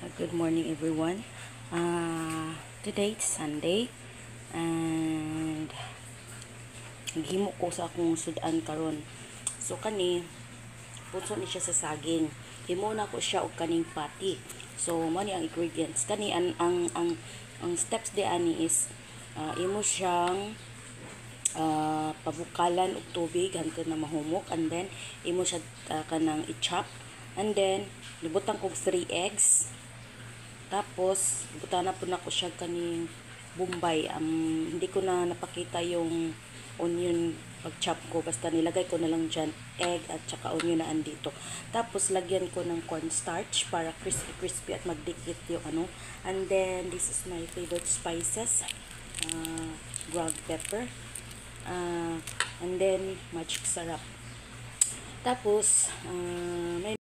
Good morning everyone. Today it's Sunday and naghimo ko sa akong sudan karon. So kani puso ni siya sa saging. Himo na ko siya og kaning pati. So mo ni ang ingredients. Kani ang steps di ani is imo siyang pabukalan og tubig hangtod na mahumok, and then imo siya kanang i-chop, and then libutang kog 3 eggs. Tapos, butana po na ko siya kaning bombay. Hindi ko na napakita yung onion pag-chop ko. Basta nilagay ko na lang dyan egg at saka onion na andito. Tapos, lagyan ko ng cornstarch para crispy-crispy at magdikit yung ano. And then, this is my favorite spices. Ground pepper. And then, magic sarap. Tapos, may